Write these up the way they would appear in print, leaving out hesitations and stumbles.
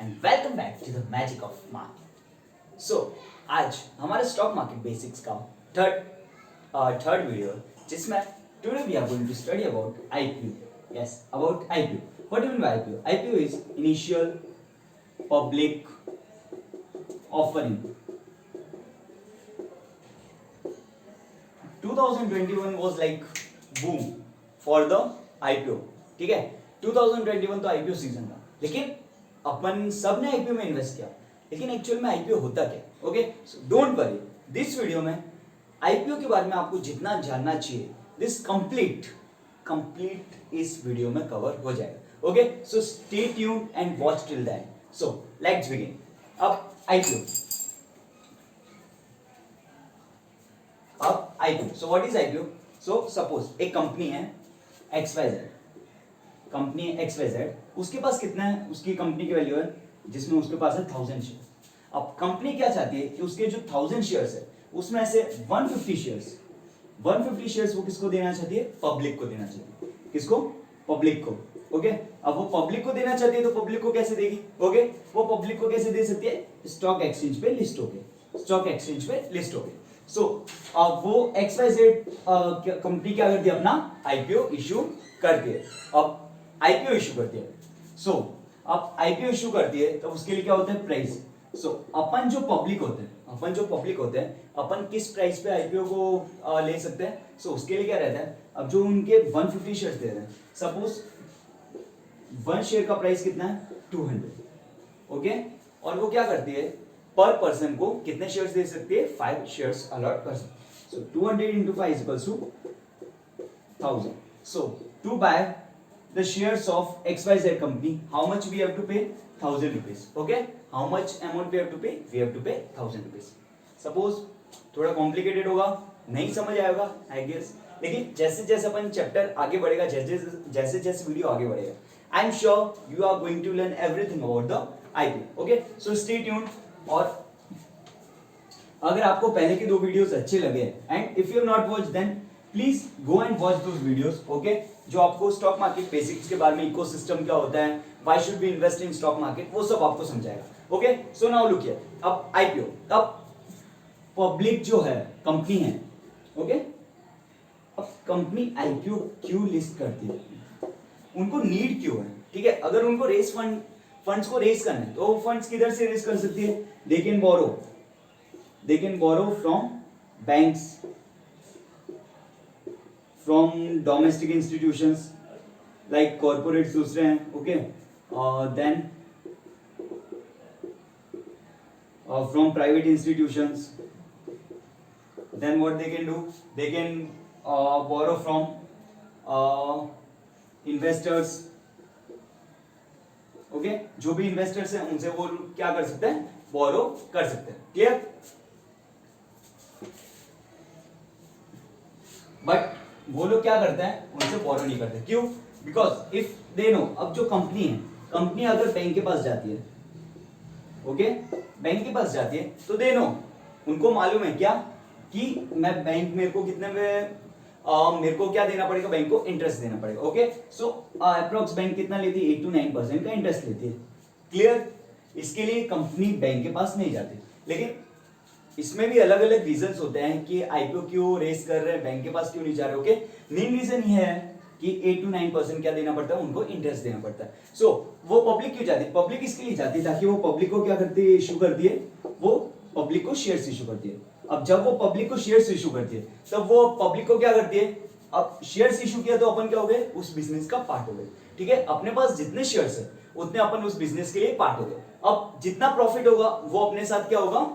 And welcome back to the magic of market. So आज हमारे stock market basics का third video जिसमें today we are going to study about IPO. Yes, about IPO. What do you mean by IPO? IPO is initial public offering. 2021 was like boom for the IPO। ठीक है, 2021 तो IPO season था, लेकिन अपन सब ने IPO में invest किया, लेकिन एक्चुअल में IPO होता क्या? Okay, so don't worry, this video में IPO के बारे में आपको जितना जानना चाहिए दिस कंप्लीट इस वीडियो में कवर हो जाएगा। Okay, so stay tuned and watch till the end. So let's begin. अब IPO, so what is IPO? So suppose एक कंपनी है XYZ, कंपनी है XYZ, उसके पास कितना है, उसकी कंपनी की वैल्यू है जिसमें उसके पास है 1000 शेयर। अब कंपनी क्या चाहती है कि उसके जो 1000 शेयर्स है उसमें से 150 शेयर्स वो किसको देना चाहती है? पब्लिक को देना चाहती है। किसको? पब्लिक को। ओके, अब वो पब्लिक को देना चाहती है तो पब्लिक को कैसे देगी? ओके, वो पब्लिक को कैसे दे सकती है? स्टॉक एक्सचेंज पे लिस्ट होके। सो अब वो XYZ कंपनी क्या करती है? अपना IPO इशू करती है। अब IPO इशू करती है, सो अब IPO इशू करती है तो उसके लिए क्या होता है? प्राइस। सो अपन जो पब्लिक होते हैं अपन किस प्राइस पे IPO को ले सकते हैं? सो उसके लिए क्या रहता है, अब जो उनके 150 शेयर दे रहे हैं, सपोज 1 शेयर का प्राइस कितना है? 200। ओके, और वो क्या करती है? पर पर्सन को कितने शेयर्स दे सकती है? 5 शेयर्स अलॉट कर सकती है। सो 200 into 5 equals to 1000. So to buy the shares of XYZ company, how much we have to pay? 1000 rupees. Okay, how much amount we have to pay? We have to pay 1000 rupees. Suppose थोड़ा complicated होगा, नहीं समझ आएगा I guess, लेकिन जैसे जैसे अपन chapter आगे बढ़ेगा, जैसे जैसे वीडियो आगे बढ़ेगा, I am sure you are going to learn everything about the IPO। Okay, so stay tuned. और अगर आपको पहले के 2 वीडियोस अच्छे लगे and if you not watch then please go and watch those videos. Okay, जो आपको स्टॉक मार्केट बेसिक्स के बारे में, इकोसिस्टम क्या होता है, why should be invest in stock market, वो सब आपको समझाएगा। Okay, so now look here. अब IPO, अब पब्लिक जो है कंपनी है, ओके, अब कंपनी IPO क्यों लिस्ट करती है? उनको नीड क्यों है? ठीक है, अगर उनको फंड्स को रेस करना है तो वो फंड्स किधर से रेस कर सकती है? They can borrow from banks, from domestic institutions like corporates दूसरे हैं। Okay, then from private institutions, then what they can do? They can borrow from investors. Okay, जो भी इन्वेस्टर्स हैं उनसे वो क्या कर सकते हैं? बोरो कर सकते हैं। क्लियर? बट वो लोग क्या करते हैं? उनसे बोरो नहीं करते। क्यों? बिकॉज इफ दे नो, अब जो कंपनी अगर बैंक के पास जाती है, ओके, बैंक के पास जाती है तो दे नो, उनको मालूम है क्या कि मैं बैंक, मेरे को कितने में मेरे को क्या देना पड़ेगा? बैंक को इंटरेस्ट देना पड़ेगा। ओके, सो अप्रोक्स बैंक कितना लेती है? 8 to 9% का इंटरेस्ट लेती है। क्लियर? इसके लिए कंपनी बैंक के पास नहीं जाती, लेकिन इसमें भी अलग अलग रीजंस होते हैं कि IPO क्यों रेस कर रहे हैं, बैंक के पास क्यों नहीं जा रहे। ओके, मेन रीजन ये है कि 8 to 9% क्या देना पड़ता है? उनको इंटरेस्ट देना पड़ता है। सो वो पब्लिक क्यों जाती है? पब्लिक इसके लिए जाती है ताकि वो पब्लिक को क्या करती है? इशू करती है, वो पब्लिक को शेयर्स इशू करती है। अब जब वो पब्लिक को शेयर्स इशू करती है तब वो पब्लिक को क्या करती है? अब शेयर्स इशू किया तो अपन क्या हो गए? उस बिजनेस का पार्ट हो गए। ठीक है, अपने पास जितने शेयर्स है उतने अपन उस बिजनेस के लिए पार्ट हो गए। अब जितना प्रॉफिट होगा वो अपने साथ क्या होगा?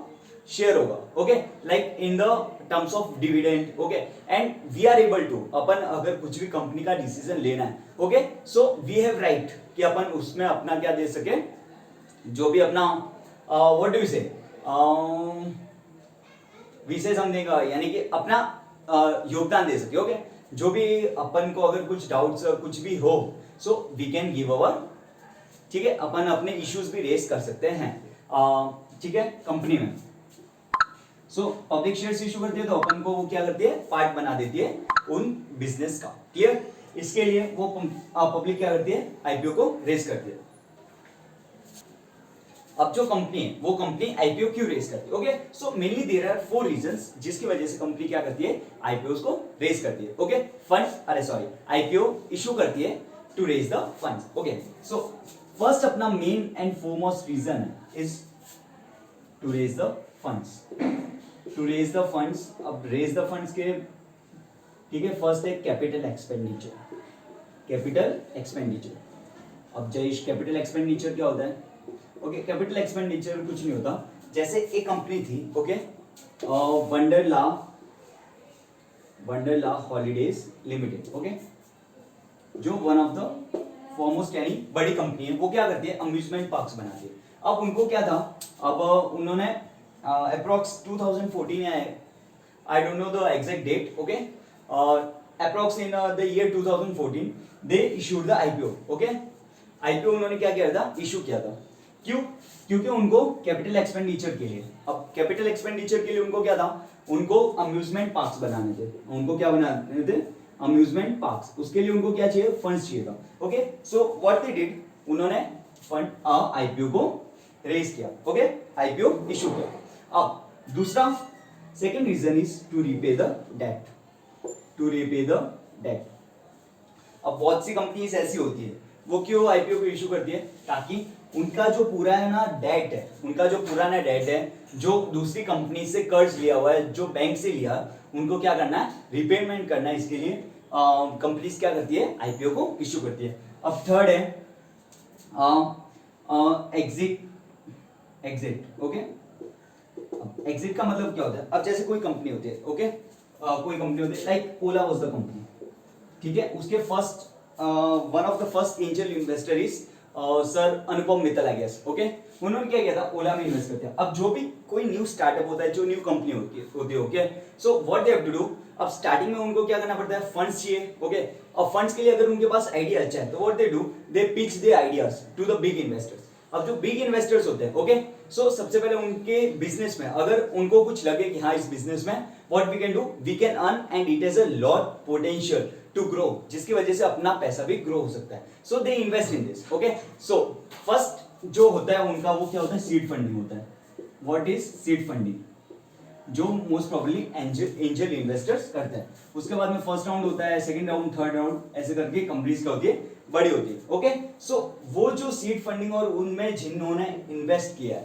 शेयर होगा। Okay, like in the terms of dividend. Okay, and we are able to, अपन अगर कुछ भी कंपनी का डिसीजन लेना है, okay, so we have right कि अपन उसमें अपना क्या दे सके, जो भी अपना व्हाट डू वी से, विषय समझेगा, यानी कि अपना योगदान दे सके। ओके, जो भी अपन को अगर कुछ डाउट्स कुछ भी हो, so we can give our, ठीक है, अपन अपने इश्यूज भी रेस कर सकते हैं, ठीक है, कंपनी में। सो पब्लिक शेयर्स इशू करती है तो अपन को वो क्या करती है? पार्ट बना देती है उन बिजनेस का। क्लियर? इसके लिए वो पब्लिक क्या करती है? IPO को रेस करती है। अब जो कंपनी है वो कंपनी आईपीओ क्यों रेस करती है? Okay, so mainly there are 4 reasons जिसकी वजह से कंपनी क्या करती है, आईपीओ को रेस करती है। ओके, आईपीओ इशू करती है to raise the funds. Okay, so first अपना main and foremost reason is to raise the funds. To raise the funds, अब रेज द फंड्स के, ठीक है, फर्स्ट है कैपिटल एक्सपेंडिचर। कैपिटल एक्सपेंडिचर, अब Jayesh capital expenditure क्या होता है? ओके, कैपिटल एक्सपेंडिचर कुछ नहीं होता, जैसे एक कंपनी थी, okay, Wonderla holidays limited, okay, जो वन ऑफ द फॉरमोस्ट यानी बड़ी कंपनी है, वो क्या करती है, अम्यूजमेंट पार्क्स बनाती है। अब उनको क्या था, अब उन्होंने अप्रोक्स 2014 या I don't know the exact date, okay, approx in the year 2014 they issued the IPO. Okay, IPO उन्होंने क्या किया था, इशू किया था। क्यों? क्योंकि उनको कैपिटल एक्सपेंडिचर के लिए, अब कैपिटल एक्सपेंडिचर के लिए उनको क्या था, उनको अम्यूजमेंट पार्क्स बनाने थे। उनको क्या बनाने थे, अम्यूजमेंट पार्क्स। उसके लिए उनको क्या चाहिए, फंड्स चाहिए था। Okay, so what they did, उन्होंने फंड आईपीओ को रेज किया। ओके, आईपीओ इशू किया। अब दूसरा second reason is to repay the debt. To repay the debt, अब बहुत सी कंपनीज ऐसी होती है, वो क्यों आईपीओ को इशू करती है, ताकि उनका जो पूरा है ना डेट है, उनका जो पुराना डेट है, जो दूसरी कंपनी से कर्ज लिया हुआ है, जो बैंक से लिया, उनको क्या करना है, रिपेमेंट करना है। इसके लिए कंपनीज क्या करती है, आईपीओ को इशू करती है। अब थर्ड है एग्जिट। ओके, एग्जिट का मतलब क्या होता है, अब जैसे कोई कंपनी होती है, ओके, कोई कंपनी होती है like Ola was the company, ठीक है, उसके first one of the first angel investor is sir Anupam Mittal I guess. Okay, उन्होंने क्या किया था, ओला में इन्वेस्ट करते हैं। अब जो भी कोई न्यू स्टार्टअप होता है, जो न्यू कंपनी होती है, okay, so what they have to do, अब स्टार्टिंग में उनको क्या करना पड़ता है, फंड्स चाहिए। ओके, अब फंड्स के लिए अगर उनके पास आइडिया अच्छा है, तो what they do, they pitch their ideas to the big investors. अब जो बिग इन्वेस्टर्स होते हैं, ओके, सो सबसे पहले उनके बिजनेस में अगर उनको कुछ लगे कि हाँ इस बिजनेस में what we can do, we can earn and it has a lot potential to grow, जिसकी वजह से अपना पैसा भी ग्रो हो सकता है, so they invest in this. Okay, so first जो होता है उनका, वो क्या होता है, सीड फंडिंग होता है। व्हाट इज सीड फंडिंग, जो मोस्ट प्रोबेबली एंजल इन्वेस्टर्स करते हैं। उसके बाद में फर्स्ट राउंड होता है, सेकंड राउंड, थर्ड राउंड, ऐसे करके कंपनीज क्या होती है, बड़ी होती है। ओके, सो वो जो सीड फंडिंग और उनमें जिन्होंने इन्वेस्ट किया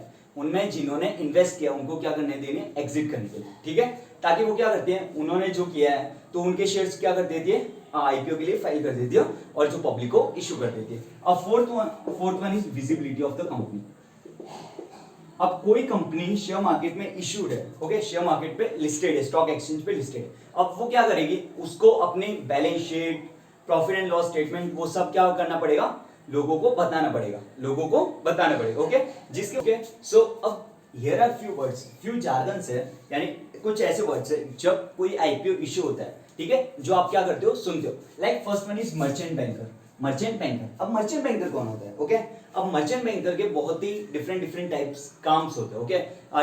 उनको क्या करने देने, एग्जिट करने के लिए, ठीक है, ताकि वो क्या करते हैं, उन्होंने जो किया है तो उनके शेयर्स क्या कर देती है, आईपीओ के लिए फाइल कर देती है और जो पब्लिक को इशू कर देती है। अब fourth one is visibility of the company. अब कोई कंपनी शेयर मार्केट में इशूड है, ओके, शेयर मार्केट पे लिस्टेड है, स्टॉक एक्सचेंज पे लिस्टेड है, अब वो क्या करेगी, उसको अपने balance sheet, profit and loss statement, वो सब क्या करना पड़ेगा, लोगों को बताना पड़ेगा। ओके, जिसके ओके, सो अब here are few words, few jargons है, यानी कुछ ऐसे वर्ड्स है जब कोई आईपीओ इशू होता है, ठीक है, जो आप क्या करते हो, सुनते हो। Like first one is merchant banker. अब मर्चेंट बैंकर कौन होता है, ओके, अब मर्चेंट बैंकर के बहुत ही डिफरेंट टाइप्स काम्स होते हैं, ओके,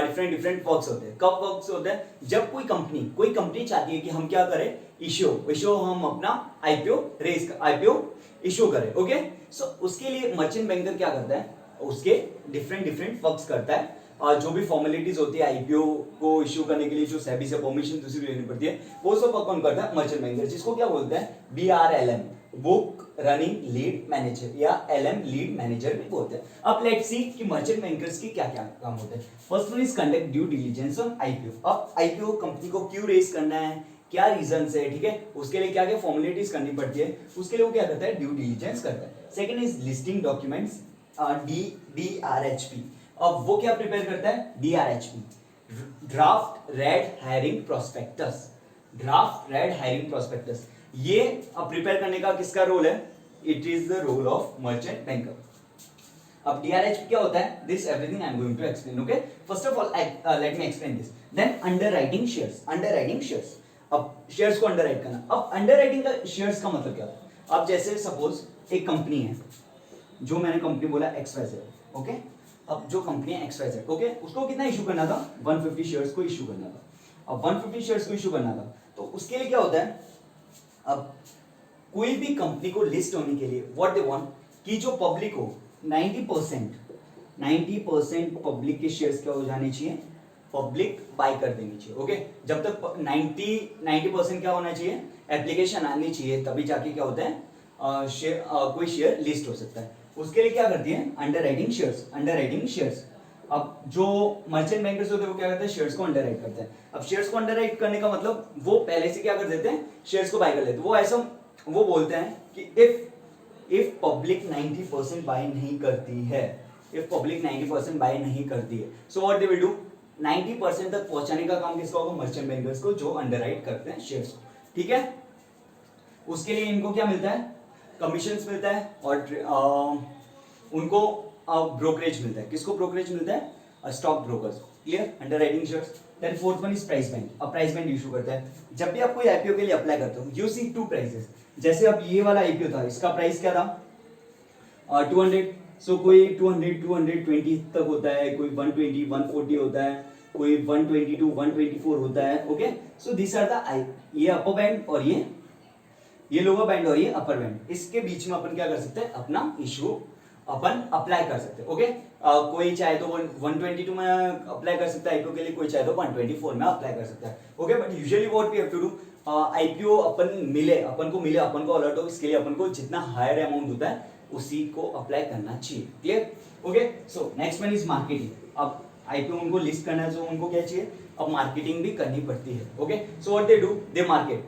डिफरेंट वर्क्स होते हैं। कब वर्क्स होते हैं, जब कोई कंपनी चाहती है कि हम क्या करें, इशू हम अपना आईपीओ इशू करें। ओके, सो उसके लिए मर्चेंट बैंकर क्या करता है, उसके डिफरेंट वर्क्स करता है, और जो भी फॉर्मेलिटीज होती है आईपीओ को इशू करने के लिए, जो सेबी से परमिशन दूसरी लेनी पड़ती है, वो सब कौन करता है, मर्चेंट बैंकर, जिसको क्या बोलते हैं, BRLM, book running lead manager, या LM लीड मैनेजर भी बोलते हैं। अब लेट्स सी कि मर्चेंट बैंकर्स की क्या क्या काम होते हैं। First one is conduct due diligence on IPO. अब आईपीओ कंपनी को क्यों रेज करना है, क्या रीजन है, ठीक है, उसके लिए क्या क्या फॉर्मेलिटीज करनी पड़ती है, उसके लिए वो क्या करता है, ड्यू डिलिजेंस करता है। Second is listing documents, DRHP। अब वो क्या प्रिपेयर करता है, DRHP, draft red herring prospectus. ये अब प्रिपेयर करने का किसका रोल है, it is the role of merchant banker. अब DRHP क्या होता है, this everything I am going to explain. Okay, first of all let me explain this. Then underwriting shares, अब शेयर्स को अंडरराइट करना। अब अंडरराइटिंग का शेयर्स का मतलब क्या होता है, अब जैसे सपोज एक कंपनी है, जो मैंने कंपनी बोला XYZ, ओके, अब जो कंपनी है XYZ, ओके, उसको कितना इशू करना था, 150 शेयर्स को इशू करना था। अब 150 शेयर्स को इशू करना था, तो उसके लिए क्या होता है, अब कोई भी कंपनी को लिस्ट होने के लिए व्हाट दे वांट, कि जो पब्लिक हो 90% 90% पब्लिक के शेयर्स क्या हो जाने चाहिए, पब्लिक बाय कर देनी चाहिए। ओके, जब तक 90% क्या होना चाहिए, एप्लीकेशन आनी चाहिए, तभी जाके क्या होता है कोई शेयर लिस्ट हो सकता है। उसके लिए क्या करती है, अंडरराइटिंग शेयर्स। अब जो मर्चेंट बैंकर्स होते हैं वो क्या करते हैं, शेयर्स को अंडरराइट करते हैं। अब शेयर्स को अंडरराइट करने का मतलब वो पहले से क्या कर देते हैं, शेयर्स को बाय कर लेते हैं। वो बोलते हैं कि इफ पब्लिक 90% बाय नहीं करती है, सो व्हाट दे विल डू, 90% तक पहुंचाने का काम किसका होगा, मर्चेंट बैंकर्स को, जो अंडरराइट करते हैं शेयर्स को। ठीक है, उसके लिए इनको क्या मिलता है, कमीशंस मिलता है, और उनको ब्रोकरेज मिलता है। किसको ब्रोकरेज मिलता है, stock brokers. Clear, underwriting shares. Then fourth one is price band. अब प्राइस बैंड इशू करता है, जब भी आप कोई आईपीओ के लिए अप्लाई करते हो, यू सी टू प्राइसेस। जैसे अब ये वाला आईपीओ था, इसका प्राइस क्या था, 200। सो कोई 220 तक होता है, कोई 120 140 होता है, कोई 122 124 होता है। Okay, so this are the, ये अपर बैंड और ये लोअर बैंड और ये अपर बैंड। इसके बीच में अपन क्या कर सकते हैं, अपना इशू अपन अप्लाई कर सकते हैं। ओके, कोई चाहे तो 122 में अप्लाई कर सकता है आईपीओ के लिए, कोई चाहे तो 124 में अप्लाई कर सकता है। Okay, but usually what we have to do, IPO अपन को अलर्ट हो, इसके लिए अपन को जितना हायर अमाउंट होता है उसी को अप्लाई करना चाहिए। Clear, okay. So next one is marketing. अब आईपीओ उनको लिस्ट करना है, तो उनको क्या चाहिए, अब मार्केटिंग भी करनी पड़ती है। Okay, so what they do, they market,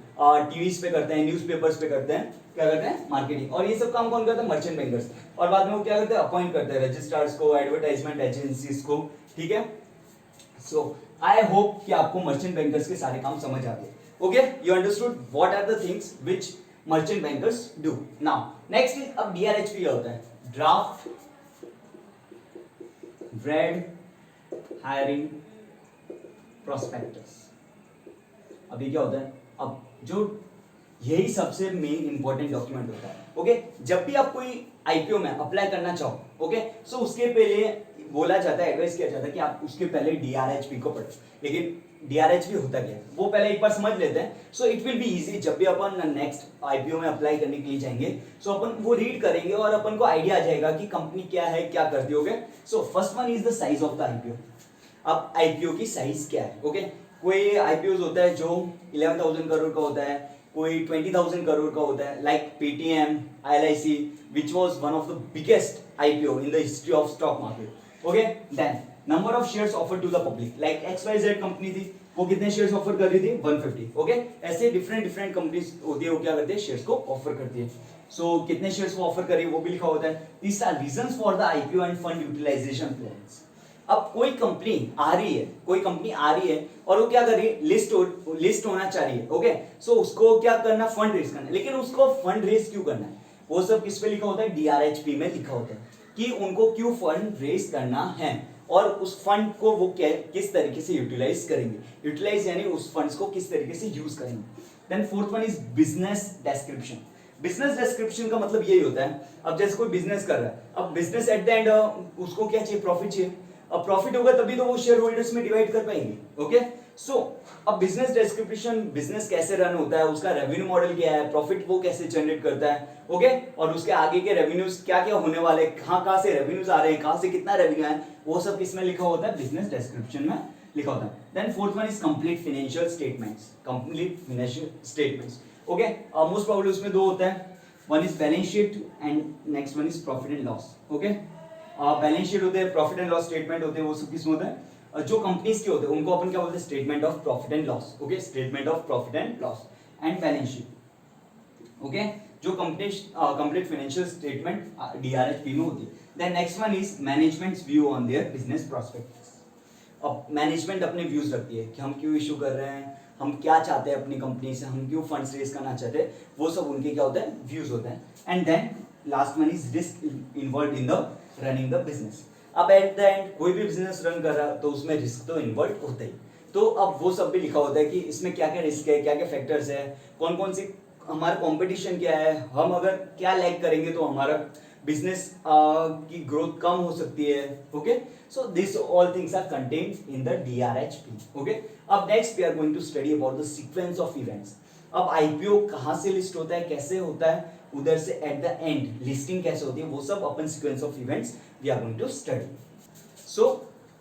TVs पे करते हैं, न्यूज़पेपर्स पे करते हैं, क्या करते हैं, मार्केटिंग। और ये सब काम कौन करता है, मर्चेंट बैंकर्स। और बाद में वो क्या करते हैं, अपॉइंट करते हैं रजिस्ट्रार्स को, एडवर्टाइजमेंट एजेंसीज को। ठीक है, सो आई होप कि आपको मर्चेंट बैंकर्स के सारे काम समझ आ गए। Okay, you understood what are the things which merchant bankers do. Now next is, अब डीआरएचपी क्या होता है, ड्राफ्ट रेड हायरिंग प्रोस्पेक्टस। अभी क्या होता है, अब जो यही सबसे मेन इंपॉर्टेंट डॉक्यूमेंट होता है। ओके, जब भी आप कोई आईपीओ में अप्लाई करना चाहो, ओके, सो उसके पहले बोला जाता है, एडवाइस किया जाता है कि आप उसके पहले डीआरएचपी को पढ़ो। लेकिन डीआरएचपी होता क्या है, वो पहले एक बार समझ लेते हैं, so it will be easy. जब भी अपन नेक्स्ट आईपीओ में अप्लाई करने के लिए जाएंगे, सो अपन वो रीड करेंगे और अपन को आइडिया आ जाएगा कि कंपनी क्या है, क्या करती है। Okay, so first one is the size of the IPO. अब आईपीओ की साइज क्या है, ओके, कोई आईपीओ होता है जो 11,000 करोड़ का होता है, कोई 20,000 करोड़ का होता है, like Paytm, LIC, which was one of the biggest IPO in the history of stock market. Okay, then number of shares offered to the public, like XYZ company थी, वो कितने शेयर्स ऑफर कर रही थी, 150। ओके, ऐसे different companies होती है, वो क्या करते हैं, शेयर्स को ऑफर करती है। सो कितने शेयर्स वो ऑफर कर रही है वो भी लिखा होता है। These are reasons for the IPO and fund utilization plans. अब कोई कंपनी आ रही है और वो क्या कर रही है, लिस्ट होना चाह रही है। ओके, सो उसको क्या करना, फंड रेज करना है। लेकिन उसको फंड रेज क्यों करना है, वो सब किस पे लिखा होता है, डीआरएचपी में लिखा होता है कि उनको क्यों फंड रेज करना है और उस फंड को वो किस तरीके से यूटिलाइज करेंगे, यूटिलाइज यानी उस फंड्स को किस तरीके से यूज करेंगे। Then fourth one is business description. Business description का मतलब यही होता है, अब जैसे कोई बिजनेस कर रहा है, अब बिजनेस एट द एंड उसको क्या चाहिए, प्रॉफिट चाहिए। अब प्रॉफिट होगा तभी तो वो शेयर होल्डर्स में डिवाइड कर पाएंगे। ओके, सो अब बिजनेस डिस्क्रिप्शन, बिजनेस कैसे रन होता है, उसका रेवेन्यू मॉडल क्या है, प्रॉफिट वो कैसे जनरेट करता है। ओके, और उसके आगे के रेवेन्यूज क्या क्या होने वाले, कहाँ से रेवेन्यूज आ रहे हैं, कहाँ से कितना रेवेन्यू है, वो सब किसमें लिखा होता है, बिजनेस डिस्क्रिप्शन में लिखा होता है। Then fourth one is complete financial statements. Okay, most problem उसमें दो होता है, one is balance sheet and next one is profit and loss. Okay, balance sheet होते हैं, प्रॉफिट एंड लॉस स्टेटमेंट होते हैं, वो सब किसमें होता है, जो कंपनीज के होते हैं उनको अपन क्या बोलते हैं, statement of profit and loss. Okay, statement of profit and loss and balance sheet. Okay, जो कंप्लीट फाइनेंशियल स्टेटमेंट डीआरएचपी में होती है। Then next one is management's view on their business prospects. अब मैनेजमेंट अपने व्यूज रखती है कि हम क्यों इशू कर रहे हैं, हम क्या चाहते हैं अपनी कंपनी से, हम क्यों फंड्स रेज करना चाहते हैं, वो सब उनके क्या होते हैं, व्यूज होते हैं। And then last one is risk involve in the running the business. अब एट द एंड कोई भी बिजनेस रन कर रहा है तो उसमें रिस्क तो इन्वॉल्व होता ही, तो अब वो सब भी लिखा होता है कि इसमें क्या क्या रिस्क है, क्या क्या फैक्टर्स है, कौन कौन सी हमारा कंपटीशन क्या है, हम अगर क्या लैग करेंगे तो हमारा बिजनेस की ग्रोथ कम हो सकती है। Okay, so this all things are contained in the DRHP. Okay, अब next we are going to study about the sequence of events. अब आईपीओ कहाँ से लिस्ट होता है, कैसे होता है, उधर से एट द एंड लिस्टिंग कैसे होती है, वो सब अपन sequence of events we are going to study. So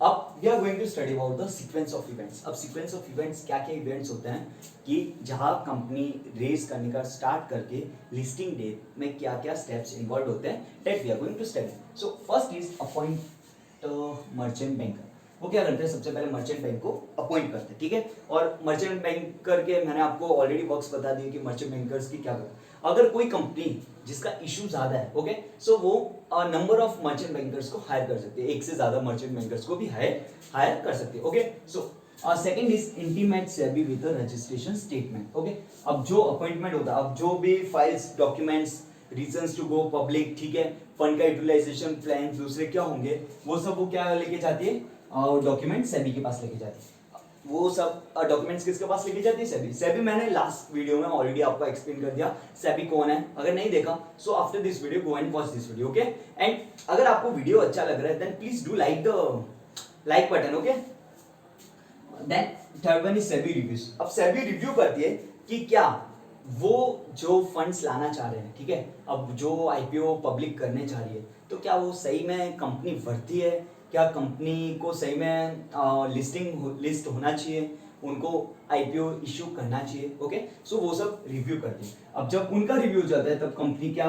अब we are going to study about the sequence of events. अब सीक्वेंस ऑफ इवेंट्स क्या क्या इवेंट्स होते हैं कि जहां कंपनी रेज करने का स्टार्ट करके लिस्टिंग डेट में क्या क्या स्टेप्स इन्वॉल्व होते हैं, that we are going to study. So first is appoint merchant banker. वो क्या करते हैं, सबसे पहले मर्चेंट बैंक को अपॉइंट करते हैं, ठीक है। और मर्चेंट बैंकर के मैंने आपको ऑलरेडी वर्क्स बता दिए कि मर्चेंट बैंकर्स की क्या करते हैं। अगर कोई कंपनी जिसका इशू ज्यादा है, ओके, सो वो नंबर ऑफ मर्चेंट बैंकर्स को हायर कर सकती है, एक से ज्यादा मर्चेंट बैंकर्स को भी हायर कर सकती है, okay. So second is intimate SEBI with registration statement, okay. अब जो अपॉइंटमेंट होता है, अब जो भी files, documents, reasons to go public, ठीक है, फंड का यूटिलाइजेशन प्लान, दूसरे क्या होंगे, वो सब वो क्या लेके जाती है, डॉक्यूमेंट सेबी के पास लेके जाती है। वो सब डॉक्यूमेंट्स किसके पास लेके जाती है, सेबी। सेबी मैंने लास्ट वीडियो में ऑलरेडी आपको एक्सप्लेन कर दिया सेबी कौन है। अगर नहीं देखा so after this video go and watch this video, okay. And अगर आपको वीडियो अच्छा लग रहा है then please do like the like button, okay. Then third one is SEBI reviews. अब सेबी रिव्यू करती है कि क्या वो जो फंड्स लाना चाह रहे हैं, ठीक है, अब जो आईपीओ पब्लिक करने चाह रही है, तो क्या वो सही में कंपनी वर्ती है, क्या कंपनी को सही में लिस्ट होना चाहिए, उनको आईपीओ इश्यू करना चाहिए, ओके। सो वो सब रिव्यू करते हैं। अब जब उनका रिव्यू हो जाता है तब कंपनी क्या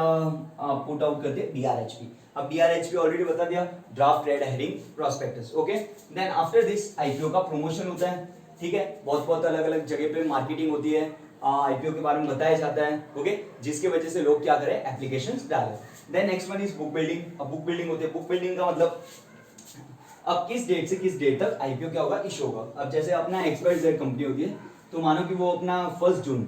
पुट आउट करती है, डीआरएचपी। अब डीआरएचपी ऑलरेडी बता दिया, draft red herring prospectus, okay. Then after this IPO का प्रमोशन होता है, ठीक है, बहुत बहुत अलग अलग जगह पे मार्केटिंग होती है, आईपीओ के बारे में बताया जाता है, ओके, जिसकी वजह से लोग क्या करें, एप्लीकेशंस डालें। Then next one is book building. अब बुक बिल्डिंग होती है, बुक बिल्डिंग का मतलब अब किस डेट से किस डेट तक आईपीओ क्या होगा, इशू होगा। अब जैसे अपना XYZ कंपनी होती है, तो मानो कि वो अपना 1 जून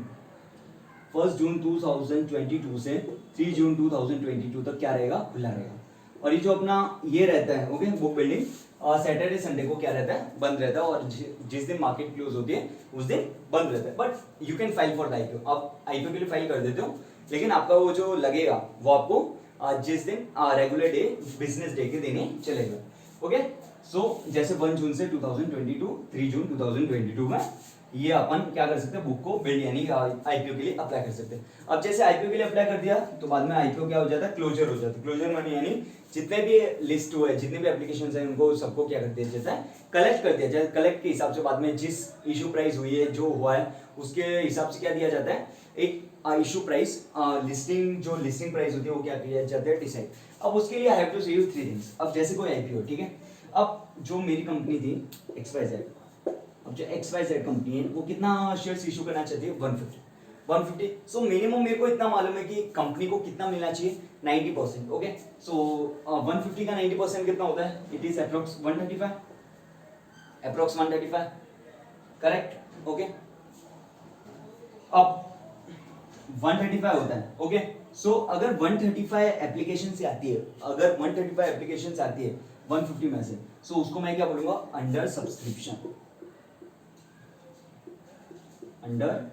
2022 से 3 जून 2022 तक क्या रहेगा, खुला रहेगा। और ये जो अपना ये रहता है, okay, book building, Saturday Sunday को क्या रहता है, बंद रहता है, और जिस दिन मार्केट क्लोज होती है उस दिन बंद रहता है। But you can file for the IPO. आप आईपीओ के लिए फाइल कर देते हो, लेकिन आपका वो जो लगेगा वो आपको जिस दिन रेगुलर डे, बिजनेस डे के दिन ही चलेगा, ओके। सो जैसे 1 जून से 2022, 3 जून 2022 में ये अपन क्या कर सकते हैं, बुक को बिल्ड यानी आईपीओ के लिए अप्लाई कर सकते हैं। अब जैसे आईपीओ के लिए अप्लाई कर दिया तो बाद में आईपीओ क्या हो जाता है, क्लोजर हो जाता है। क्लोजर मनी यानी जितने भी लिस्ट हुए, जितने भी एप्लीकेशंस हैं, उनको सबको क्या कर दिया जाता है, कलेक्ट कर दिया जाता है। कलेक्ट के हिसाब से बाद में जिस इशू प्राइस हुई है, जो हुआ है, उसके हिसाब से क्या दिया जाता है, एक इशू प्राइस, लिस्टिंग जो लिस्टिंग प्राइस होती है वो क्या किया जाता है, डिसाइड। अब उसके लिए आई हैव टू से यू 3 थिंग्स। अब जैसे कोई आईपीओ, ठीक है, अब जो मेरी कंपनी थी XYZ, अब जो XYZ कंपनी है वो कितना शेयर्स इशू करना चाहती है, 150। सो मिनिमम मेरे को इतना मालूम है कि कंपनी को कितना मिलना चाहिए, 90%, ओके। सो 150 का 90% कितना होता है, it is approx 135, correct, okay. अब 135 होता है, ओके। सो अगर 135 एप्लीकेशन से आती है, अगर 135 एप्लीकेशन से आती है 150 में से, सो उसको मैं क्या बोलूंगा, under subscription, under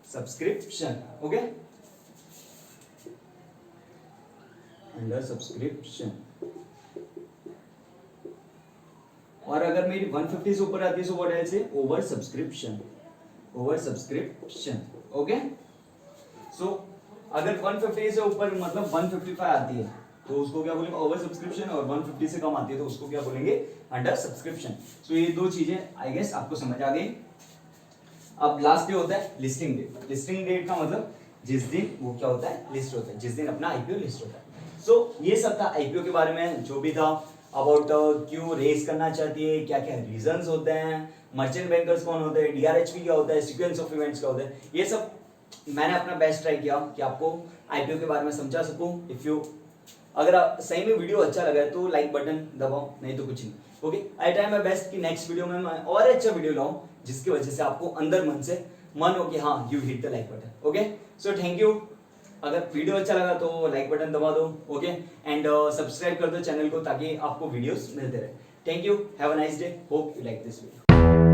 subscription, okay, under subscription. और अगर मेरी 150 से ऊपर आती है, सो व्हाट एल्स है, ओवर सब्सक्रिप्शन, ओके। सो अगर 150 से ऊपर मतलब 155 आती है तो उसको क्या बोलेंगे, ओवर सब्सक्रिप्शन, और 150 से कम आती है तो उसको क्या बोलेंगे, अंडर सब्सक्रिप्शन। सो ये दो चीजें आई गेस आपको समझ आ गई। अब लास्ट डे होता है लिस्टिंग डेट। लिस्टिंग डेट का मतलब जिस दिन वो क्या होता है, लिस्ट होता है, जिस दिन अपना आईपीओ लिस्ट होता है। सो ये सब था आईपीओ के बारे में, जो भी था अबाउट क्यों रेस करना चाहती है, क्या क्या रीजंस होते हैं, मर्चेंट बैंकर्स कौन होते हैं, डीआरएचपी क्या होता है, सीक्वेंस ऑफ इवेंट्स क्या होता है, ये सब मैंने अपना बेस्ट ट्राई किया कि आपको आईपीओ के बारे में समझा सकूं। इफ यू अगर आप सही में वीडियो अच्छा लगा है तो लाइक बटन दबाओ, नहीं तो कुछ नहीं, okay. I try my best कि नेक्स्ट वीडियो में मैं और अच्छा वीडियो लाऊं, जिसकी वजह से आपको अंदर मन हो कि हाँ you hit the like button, okay. So thank you. अगर वीडियो अच्छा लगा तो लाइक बटन दबा दो, ओके, एंड सब्सक्राइब कर दो चैनल को ताकि आपको वीडियोस मिलते रहे। Thank you, have a nice day, hope you like this video.